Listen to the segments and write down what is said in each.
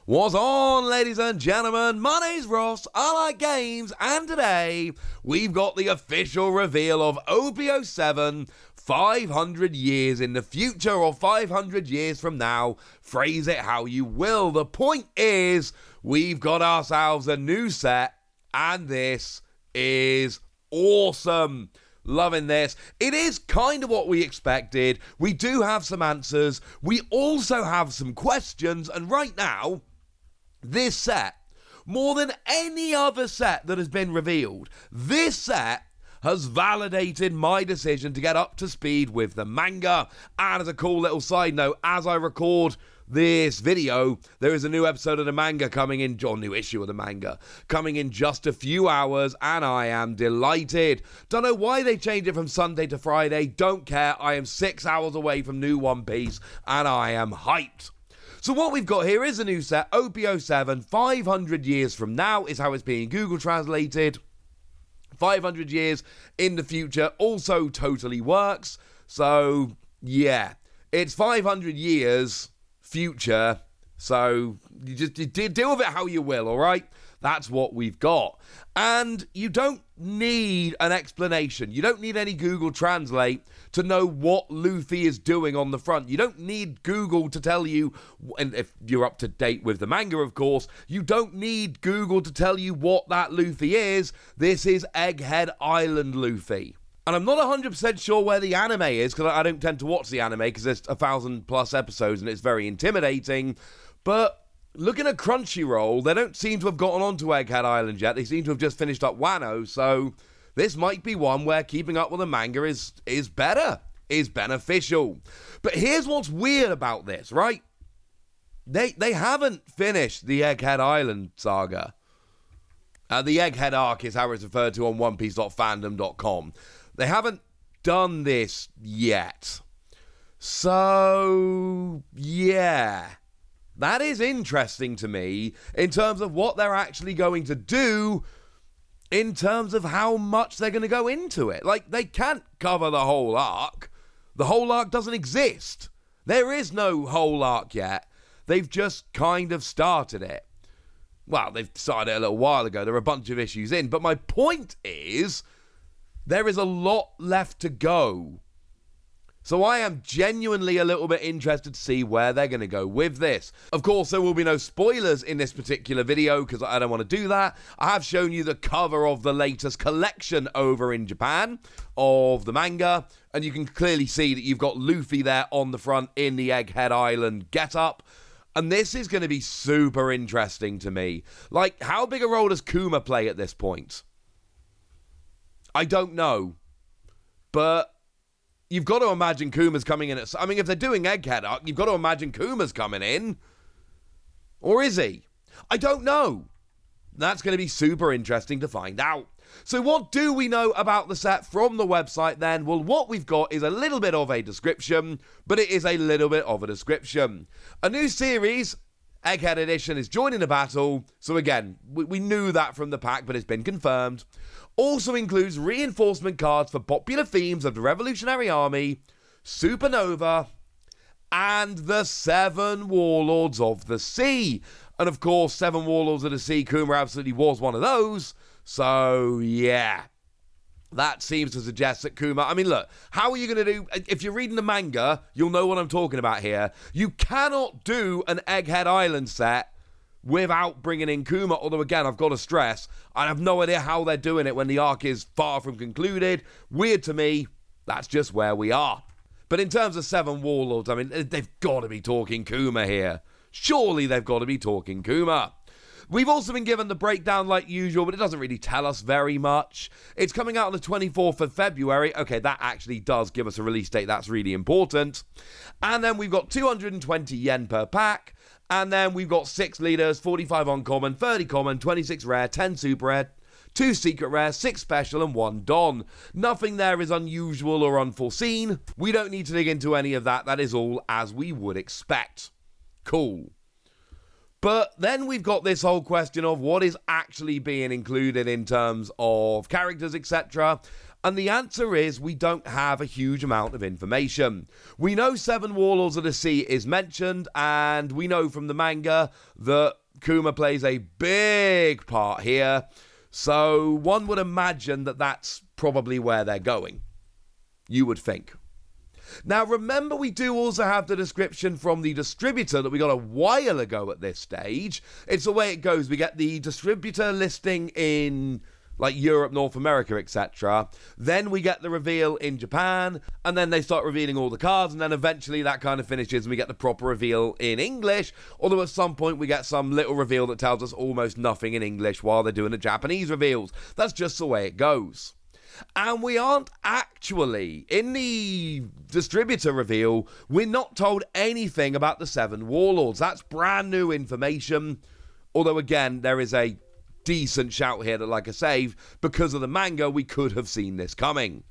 What's on, ladies and gentlemen? My name's Ross, I like games, and today we've got the official reveal of OP-07 500 years in the future, or 500 years from now. Phrase it how you will. The point is, we've got ourselves a new set, and this is awesome. Loving this. It is kind of what we expected. We do have some answers. We also have some questions, and right now, this set, more than any other set that has been revealed, this set has validated my decision to get up to speed with the manga. And as a cool little side note, as I record this video, there is a new episode of the manga coming in, or new issue of the manga, coming in just a few hours, and I am delighted. Don't know why they changed it from Sunday to Friday, don't care. I am 6 hours away from new One Piece, and I am hyped. So what we've got here is a new set, OP-07, 500 years from now is how it's being Google translated. 500 years in the future also totally works. So, yeah, it's 500 years future. So, you deal with it how you will, all right? That's what we've got. And you don't need an explanation. You don't need any Google Translate to know what Luffy is doing on the front. You don't need Google to tell you, and if you're up to date with the manga, of course, you don't need Google to tell you what that Luffy is. This is Egghead Island Luffy. And I'm not 100% sure where the anime is, because I don't tend to watch the anime, because there's 1,000+ episodes, and it's very intimidating. But looking at Crunchyroll, they don't seem to have gotten onto Egghead Island yet. They seem to have just finished up Wano, so this might be one where keeping up with the manga is better, is beneficial. But here's what's weird about this, right? They haven't finished the Egghead Island saga. The Egghead Arc is how it's referred to on OnePiece.fandom.com. They haven't done this yet. So, yeah. That is interesting to me in terms of what they're actually going to do, in terms of how much they're going to go into it. Like, they can't cover the whole arc. The whole arc doesn't exist. There is no whole arc yet. They've just kind of started it. Well, they've started it a little while ago. There are a bunch of issues in. But my point is, there is a lot left to go. So I am genuinely a little bit interested to see where they're going to go with this. Of course, there will be no spoilers in this particular video because I don't want to do that. I have shown you the cover of the latest collection over in Japan of the manga, and you can clearly see that you've got Luffy there on the front in the Egghead Island getup. And this is going to be super interesting to me. Like, how big a role does Kuma play at this point? I don't know. But you've got to imagine Kuma's coming in at... I mean, if they're doing Egghead Arc, you've got to imagine Kuma's coming in. Or is he? I don't know. That's going to be super interesting to find out. So what do we know about the set from the website then? Well, what we've got is a little bit of a description, but it is a little bit of a description. A new series, Egghead Edition, is joining the battle. So again, we knew that from the pack, but it's been confirmed. Also includes reinforcement cards for popular themes of the Revolutionary Army, Supernova, and the 7 Warlords of the Sea. And of course, 7 Warlords of the Sea, Kuma absolutely was one of those. So, yeah. That seems to suggest that Kuma... I mean, look, how are you going to do... If you're reading the manga, you'll know what I'm talking about here. You cannot do an Egghead Island set without bringing in Kuma, although again, I've got to stress, I have no idea how they're doing it when the arc is far from concluded. Weird to me, that's just where we are. But in terms of 7 Warlords, I mean, they've got to be talking Kuma here. Surely they've got to be talking Kuma. We've also been given the breakdown like usual, but it doesn't really tell us very much. It's coming out on the 24th of February. Okay, that actually does give us a release date. That's really important. And then we've got 220 yen per pack. And then we've got 6 leaders, 45 uncommon, 30 common, 26 rare, 10 super rare, 2 secret rare, 6 special, and 1 don. Nothing there is unusual or unforeseen. We don't need to dig into any of that. That is all as we would expect. Cool. But then we've got this whole question of what is actually being included in terms of characters, etc. And the answer is we don't have a huge amount of information. We know 7 Warlords of the Sea is mentioned, and we know from the manga that Kuma plays a big part here. So one would imagine that that's probably where they're going. You would think. Now remember, we do also have the description from the distributor that we got a while ago at this stage. It's the way it goes. We get the distributor listing in like Europe, North America, etc. Then we get the reveal in Japan, and then they start revealing all the cards, and then eventually that kind of finishes and we get the proper reveal in English, although at some point we get some little reveal that tells us almost nothing in English while they're doing the Japanese reveals. That's just the way it goes. And we aren't actually, in the distributor reveal, we're not told anything about the 7 Warlords. That's brand new information, although again, there is a decent shout here that, like I say, because of the manga, we could have seen this coming.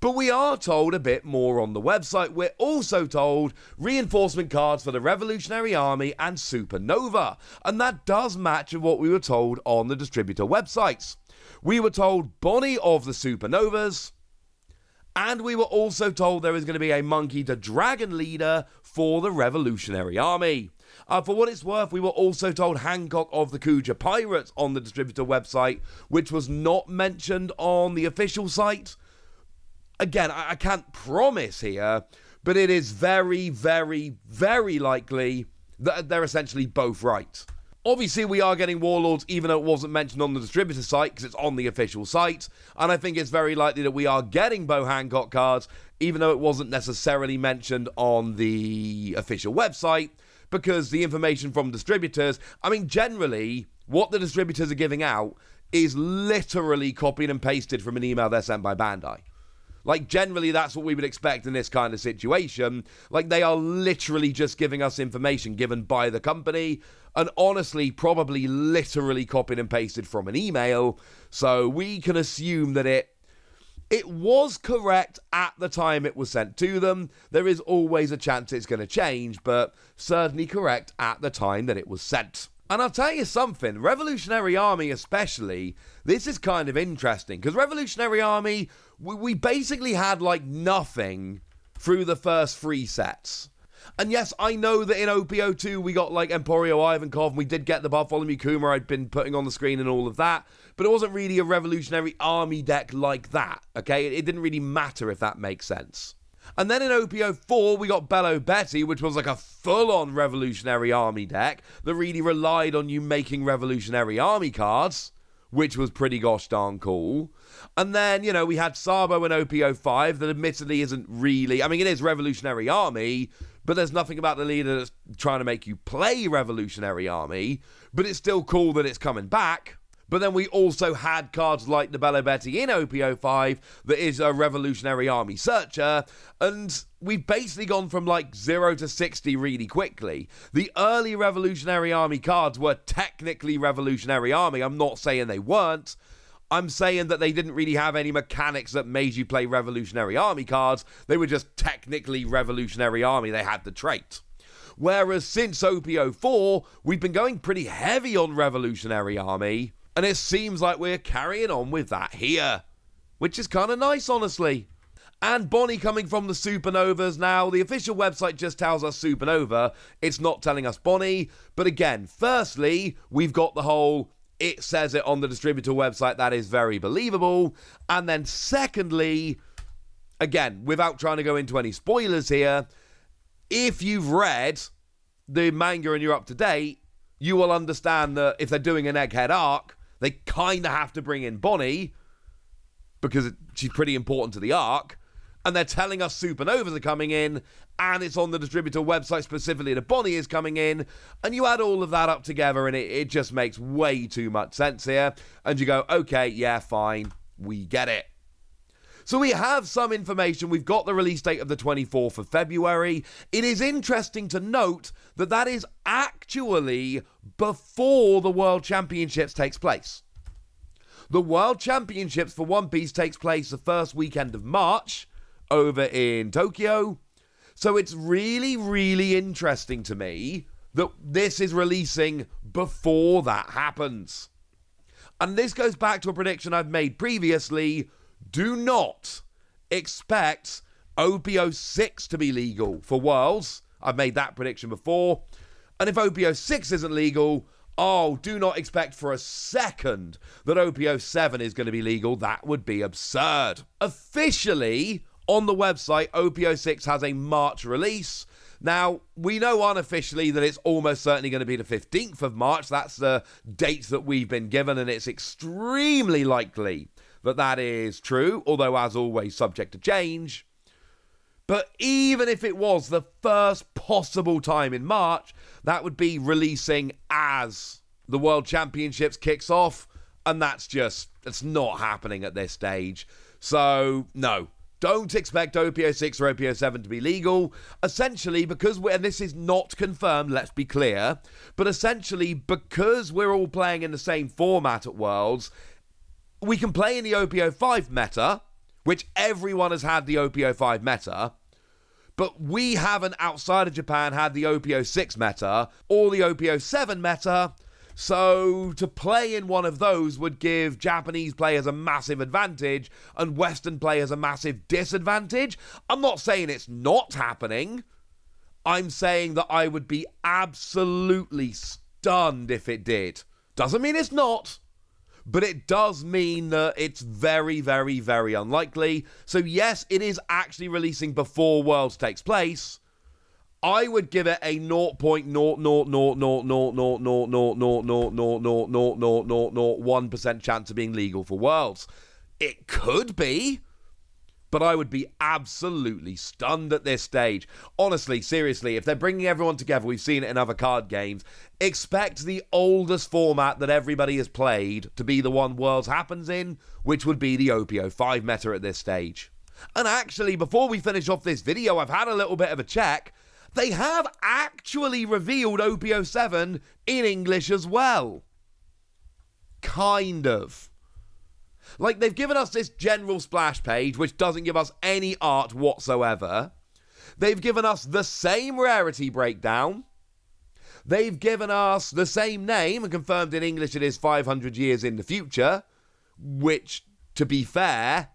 But we are told a bit more on the website. We're also told reinforcement cards for the Revolutionary Army and Supernova, and that does match with what we were told on the distributor websites. We were told Bonnie of the Supernovas, and we were also told there is going to be a Monkey the Dragon leader for the Revolutionary Army. For what it's worth, we were also told Hancock of the Kuja Pirates on the distributor website, which was not mentioned on the official site. Again, I can't promise here, but it is very, very, very likely that they're essentially both right. Obviously, we are getting Warlords, even though it wasn't mentioned on the distributor site, because it's on the official site. And I think it's very likely that we are getting Bo Hancock cards, even though it wasn't necessarily mentioned on the official website, because the information from distributors, I mean, generally, what the distributors are giving out is literally copied and pasted from an email they're sent by Bandai. Like, generally, that's what we would expect in this kind of situation. Like, they are literally just giving us information given by the company, and honestly, probably literally copied and pasted from an email, so we can assume that it was correct at the time it was sent to them. There is always a chance it's going to change, but certainly correct at the time that it was sent. And I'll tell you something, Revolutionary Army especially, this is kind of interesting, because Revolutionary Army, we basically had like nothing through the first 3 sets. And yes, I know that in OP-02 we got like Emporio Ivankov, and we did get the Bartholomew Kuma I'd been putting on the screen and all of that, but it wasn't really a Revolutionary Army deck like that, okay? It didn't really matter, if that makes sense. And then in OP-04 we got Bello Betty, which was like a full-on Revolutionary Army deck that really relied on you making Revolutionary Army cards, which was pretty gosh darn cool. And then, you know, we had Sabo in OP-05 that admittedly isn't really, I mean, it is Revolutionary Army, but there's nothing about the leader that's trying to make you play Revolutionary Army, but it's still cool that it's coming back. But then we also had cards like the Bello Betty in OP-05 that is a Revolutionary Army searcher, and we've basically gone from like 0 to 60 really quickly. The early Revolutionary Army cards were technically Revolutionary Army. I'm not saying they weren't. I'm saying that they didn't really have any mechanics that made you play Revolutionary Army cards. They were just technically Revolutionary Army. They had the trait. Whereas since OP-04, we've been going pretty heavy on Revolutionary Army, and it seems like we're carrying on with that here, which is kind of nice, honestly. And Bonnie coming from the Supernovas. Now, the official website just tells us Supernova. It's not telling us Bonnie. But again, firstly, we've got the whole, it says it on the distributor website, that is very believable. And then secondly, again, without trying to go into any spoilers here, if you've read the manga and you're up to date, you will understand that if they're doing an Egghead Arc, they kind of have to bring in Bonnie, because she's pretty important to the arc, and they're telling us Supernovas are coming in, and it's on the distributor website specifically that Bonnie is coming in, and you add all of that up together, and it just makes way too much sense here, and you go, okay, yeah, fine, we get it. So we have some information. We've got the release date of the 24th of February. It is interesting to note that that is actually before the World Championships takes place. The World Championships for One Piece takes place the first weekend of March over in Tokyo. So it's really, really interesting to me that this is releasing before that happens. And this goes back to a prediction I've made previously. do not expect OP-06 to be legal for Worlds. I've made that prediction before. And if OP-06 isn't legal, do not expect for a second that OP-07 is going to be legal. That would be absurd. Officially, on the website, OP-06 has a March release. Now, we know unofficially that it's almost certainly going to be the 15th of March. That's the date that we've been given, and it's extremely likely that that is true, although, as always, subject to change. But even if it was the first possible time in March, that would be releasing as the World Championships kicks off, and it's not happening at this stage. So, no. Don't expect OP-06 or OP-07 to be legal, essentially because and this is not confirmed, let's be clear, but essentially because we're all playing in the same format at Worlds, we can play in the OP-05 meta, which everyone has had the OP-05 meta, but we haven't, outside of Japan, had the OP-06 meta or the OP-07 meta. So to play in one of those would give Japanese players a massive advantage and Western players a massive disadvantage. I'm not saying it's not happening. I'm saying that I would be absolutely stunned if it did. Doesn't mean it's not, but it does mean that it's very, very, very unlikely. So yes, it is actually releasing before Worlds takes place. I would give it a 0.000000000000001% chance of being legal for Worlds. It could be, but I would be absolutely stunned at this stage. Honestly, seriously, if they're bringing everyone together, we've seen it in other card games, expect the oldest format that everybody has played to be the one Worlds happens in, which would be the OP-05 meta at this stage. And actually, before we finish off this video, I've had a little bit of a check. They have actually revealed OP-07 in English as well. Kind of. Like, they've given us this general splash page, which doesn't give us any art whatsoever. They've given us the same rarity breakdown. They've given us the same name, and confirmed in English it is 500 years in the future, which, to be fair,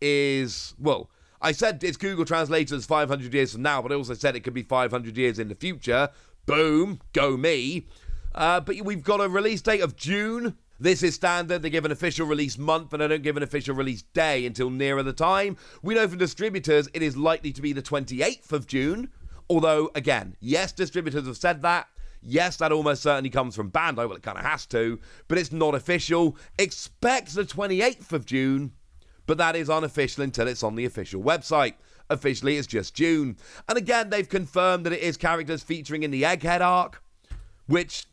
is, well, I said it's Google Translated as 500 years from now, but I also said it could be 500 years in the future. Boom, go me. But we've got a release date of June. This is standard. They give an official release month, and they don't give an official release day until nearer the time. We know from distributors it is likely to be the 28th of June. Although, again, yes, distributors have said that. Yes, that almost certainly comes from Bandai. Well, it kind of has to. But it's not official. Expect the 28th of June. But that is unofficial until it's on the official website. Officially, it's just June. And again, they've confirmed that it is characters featuring in the Egghead Arc, which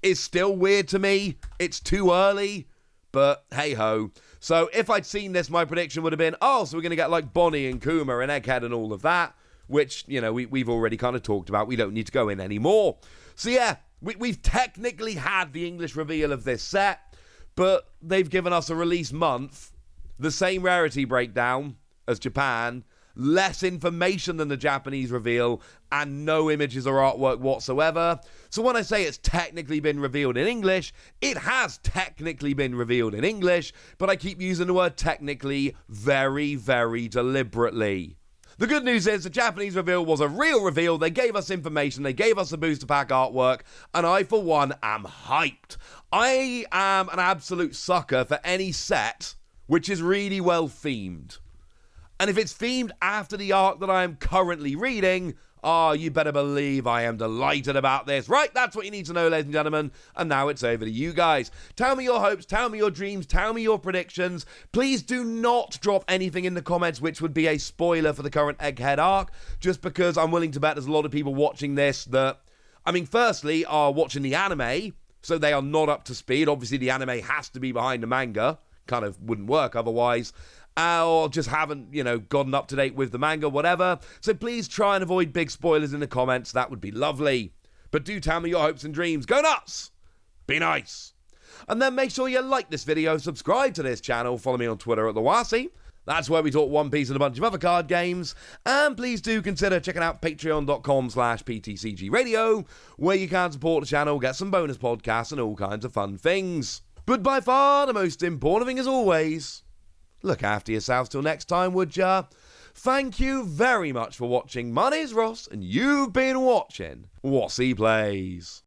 is still weird to me. It's too early, but hey-ho. So if I'd seen this, my prediction would have been, so we're going to get like Bonnie and Kuma and Egghead and all of that, which, you know, we've already kind of talked about. We don't need to go in anymore. So yeah, we've technically had the English reveal of this set, but they've given us a release month, the same rarity breakdown as Japan, less information than the Japanese reveal, and no images or artwork whatsoever. So when I say it's technically been revealed in English, it has technically been revealed in English, but I keep using the word technically very, very deliberately. The good news is the Japanese reveal was a real reveal. They gave us information, they gave us a booster pack artwork, and I, for one, am hyped. I am an absolute sucker for any set which is really well themed. And if it's themed after the arc that I am currently reading, you better believe I am delighted about this. Right, that's what you need to know, ladies and gentlemen. And now it's over to you guys. Tell me your hopes, tell me your dreams, tell me your predictions. Please do not drop anything in the comments which would be a spoiler for the current Egghead Arc, just because I'm willing to bet there's a lot of people watching this that, firstly, are watching the anime, so they are not up to speed. Obviously, the anime has to be behind the manga. Kind of wouldn't work otherwise. Or just haven't, gotten up to date with the manga, whatever. So please try and avoid big spoilers in the comments. That would be lovely. But do tell me your hopes and dreams. Go nuts! Be nice. And then make sure you like this video, subscribe to this channel, follow me on Twitter at @TheWasi. That's where we talk One Piece and a bunch of other card games. And please do consider checking out patreon.com/PTCG Radio, where you can support the channel, get some bonus podcasts and all kinds of fun things. But by far the most important thing, as always, Look after yourselves till next time, would ya? Thank you very much for watching. My name's Ross, and you've been watching What's He Plays.